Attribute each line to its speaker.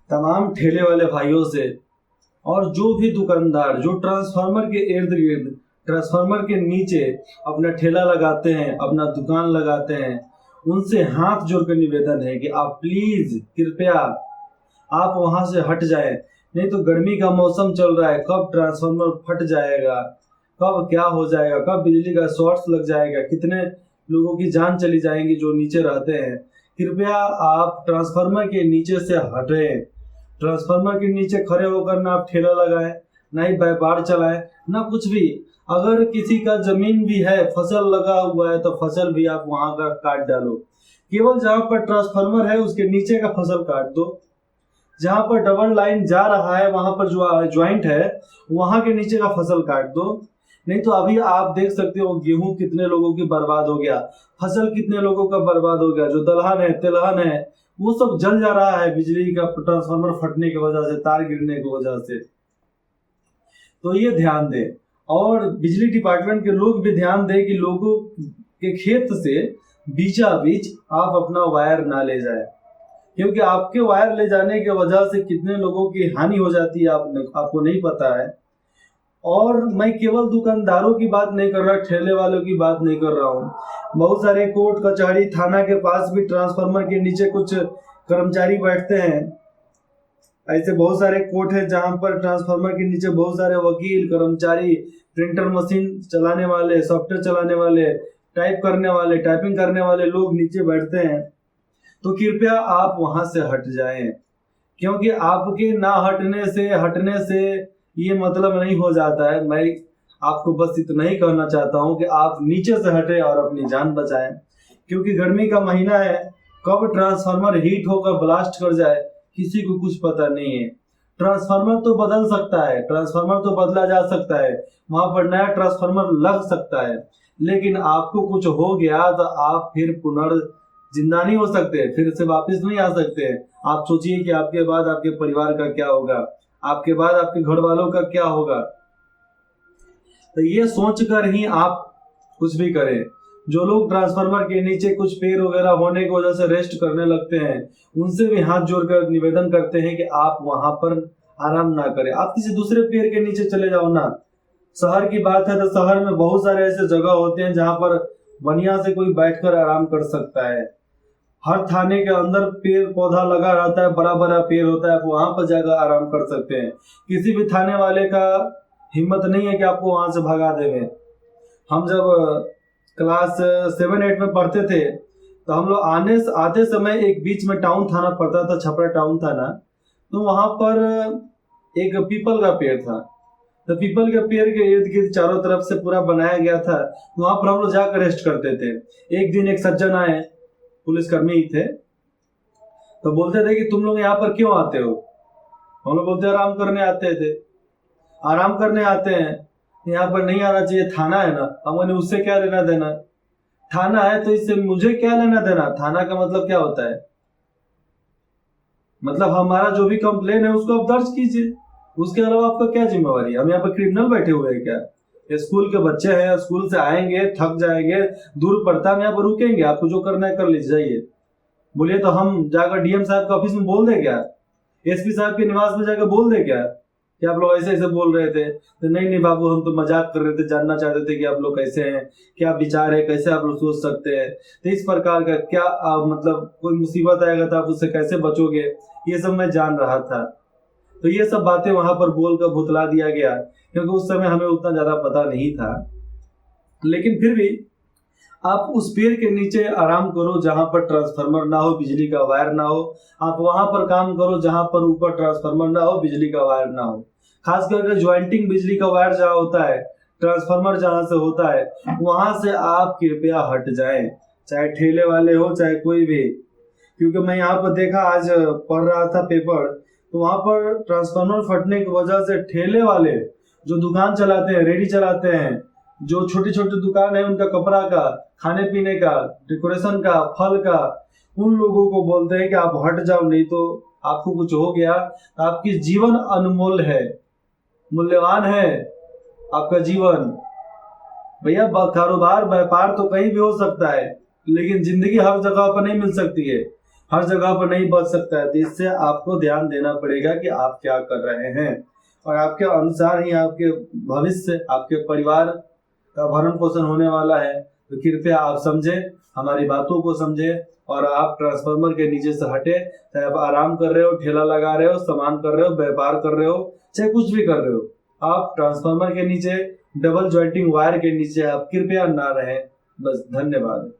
Speaker 1: तमाम ठेले वाले भाइयों से और जो भी दुकानदार जो ट्रांसफार्मर के इर्द गिर्द, ट्रांसफार्मर के नीचे अपना ठेला लगाते हैं, अपना दुकान लगाते हैं, उनसे हाथ जोड़कर निवेदन है कि आप प्लीज कृपया आप वहां से हट जाएं। नहीं तो गर्मी का मौसम चल रहा है, कब ट्रांसफार्मर फट जाएगा, कब क्या हो जाएगा, कब बिजली का शॉर्ट्स लग जाएगा, कितने लोगों की जान चली जाएगी जो नीचे रहते हैं। कृपया आप ट्रांसफार्मर के नीचे से हटें। ट्रांसफार्मर के नीचे खड़े होकर ना आप ठेला लगाएं, ना ही व्यापार चलाएं, ना कुछ भी। अगर किसी का जमीन भी है, फसल लगा हुआ है, तो फसल भी आप वहां का काट डालो। केवल जहां पर ट्रांसफार्मर है उसके नीचे का फसल काट दो। जहां पर डबल लाइन जा रहा है वहां पर जो ज्वाइंट है वहां के नीचे का फसल काट दो। नहीं तो अभी आप देख सकते हो गेहूं कितने लोगों की बर्बाद हो गया, फसल कितने लोगों का बर्बाद हो गया, जो दलहन है तिलहन है वो सब जल जा रहा है बिजली का ट्रांसफार्मर फटने की वजह से, तार गिरने की वजह से। तो ये ध्यान दें और बिजली डिपार्टमेंट के लोग भी ध्यान दें कि लोगों के खेत से बीचा बीच आप अपना वायर ना ले जाए, क्योंकि आपके वायर ले जाने की वजह से कितने लोगों की हानि हो जाती है आपको नहीं पता है। और मैं केवल दुकानदारों की बात नहीं कर रहा, ठेले वालों की बात नहीं कर रहा हूँ। बहुत सारे कोर्ट कचहरी थाना के पास भी ट्रांसफार्मर के नीचे कुछ कर्मचारी बैठते हैं। ऐसे बहुत सारे कोर्ट है जहां पर ट्रांसफार्मर के नीचे बहुत सारे वकील, कर्मचारी, प्रिंटर मशीन चलाने वाले, सॉफ्टवेयर चलाने वाले, टाइप करने वाले, टाइपिंग करने वाले लोग नीचे बैठते हैं। तो कृपया आप वहां से हट जाएं, क्योंकि आपके ना हटने से ये मतलब नहीं हो जाता है। मैं आपको बस इतना ही कहना चाहता हूं कि आप नीचे से हटे और अपनी जान बचाएं, क्योंकि गर्मी का महीना है, कब ट्रांसफार्मर हीट होकर ब्लास्ट कर जाए किसी को कुछ पता नहीं है। ट्रांसफार्मर तो बदल सकता है, ट्रांसफार्मर तो बदला जा सकता है, वहां पर नया ट्रांसफार्मर लग सकता है, लेकिन आपको कुछ हो गया तो आप फिर जिंदा नहीं हो सकते, फिर से वापस नहीं आ सकते। आप सोचिए कि आपके बाद आपके परिवार का क्या होगा, आपके बाद आपके घर वालों का क्या होगा। तो ये सोचकर ही आप कुछ भी करें। जो लोग ट्रांसफार्मर के नीचे कुछ पेड़ वगैरह होने की वजह से रेस्ट करने लगते हैं, उनसे भी हाथ जोड़कर निवेदन करते हैं कि आप वहां पर आराम ना करें, आप किसी दूसरे पेड़ के नीचे चले जाओ ना। शहर की बात है तो शहर में बहुत सारे ऐसे जगह होते हैं जहां पर बढ़िया से कोई बैठकर आराम कर सकता है। हर थाने के अंदर पेड़ पौधा लगा रहता है, बड़ा बड़ा पेड़ होता है, आप वहां पर जाकर आराम कर सकते हैं। किसी भी थाने वाले का हिम्मत नहीं है कि आपको वहां से भगा देवे। हम जब क्लास 7-8 में पढ़ते थे तो हम लोग आते समय एक बीच में टाउन थाना पड़ता था, छपरा टाउन थाना। तो वहां पर एक पीपल का पेड़ था, तो पीपल के पेड़ के इर्द गिर्द चारों तरफ से पूरा बनाया गया था। वहां पर हम लोग जाकर रेस्ट करते थे। एक दिन एक सज्जन आए, पुलिसकर्मी ही थे, तो बोलते थे कि तुम लोग यहाँ पर क्यों आते हो। हम लोग बोलते आराम करने आते थे। आराम करने आते हैं, यहाँ पर नहीं आना चाहिए, थाना है ना। हमने उससे क्या लेना देना, थाना है तो इससे मुझे क्या लेना देना। थाना का मतलब क्या होता है, मतलब हमारा जो भी कंप्लेन है उसको आप दर्ज कीजिए, उसके अलावा आपका क्या जिम्मेवारी है। हम यहाँ पर क्रिमिनल बैठे हुए हैं क्या। स्कूल के बच्चे हैं, स्कूल से आएंगे, थक जाएंगे, दूर पड़ता है, यहाँ पर रुकेंगे, आपको जो करना है कर लीजिए, जाइए। बोलिए तो हम जाकर डीएम साहब के ऑफिस में बोल दे क्या, एसपी साहब के निवास में जाकर बोल दे क्या कि आप लोग ऐसे ऐसे बोल रहे थे। तो नहीं बाबू, हम तो मजाक कर रहे थे, जानना चाहते थे कि आप लोग कैसे हैं, क्या विचार है, कैसे आप लोग सोच सकते हैं। तो इस प्रकार का क्या मतलब कोई मुसीबत आएगा तो आप उससे कैसे बचोगे, ये सब मैं जान रहा था। तो ये सब बातें वहां पर बोलकर भुतला दिया गया, क्योंकि उस समय हमें उतना ज्यादा पता नहीं था। लेकिन फिर भी आप उस पेड़ के नीचे आराम करो जहां पर ट्रांसफार्मर ना हो, बिजली का वायर ना हो। आप वहां पर काम करो जहां पर ऊपर ट्रांसफार्मर ना हो, बिजली का वायर ना हो। खास करके ज्वाइंटिंग बिजली का वायर जहां होता है, ट्रांसफार्मर जहां से होता है, वहां से आप कृपया हट जाएं, चाहे ठेले वाले हो चाहे कोई भी। क्योंकि मैं यहाँ पर देखा, आज पढ़ रहा था पेपर, तो वहां पर ट्रांसफार्मर फटने की वजह से ठेले वाले जो दुकान चलाते हैं, रेडी चलाते हैं, जो छोटी छोटी दुकान है उनका कपड़ा का, खाने पीने का, डेकोरेशन का, फल का, उन लोगों को बोलते हैं कि आप हट जाओ, नहीं तो आपको कुछ हो गया तो आपकी जीवन अनमोल है, मूल्यवान है आपका जीवन। भैया कारोबार व्यापार तो कहीं भी हो सकता है, लेकिन जिंदगी हर जगह पर नहीं मिल सकती है। हर जगह पर नहीं बच सकता है। तो इससे आपको ध्यान देना पड़ेगा कि आप क्या कर रहे हैं, और आपके अनुसार ही आपके भविष्य, आपके परिवार का भरण पोषण होने वाला है। तो कृपया आप समझे, हमारी बातों को समझे, और आप ट्रांसफार्मर के नीचे से हटे। चाहे आप आराम कर रहे हो, ठेला लगा रहे हो, सामान कर रहे हो, व्यापार कर रहे हो, चाहे कुछ भी कर रहे हो, आप ट्रांसफार्मर के नीचे, डबल जॉइंटिंग वायर के नीचे आप कृपया ना रहें। बस, धन्यवाद।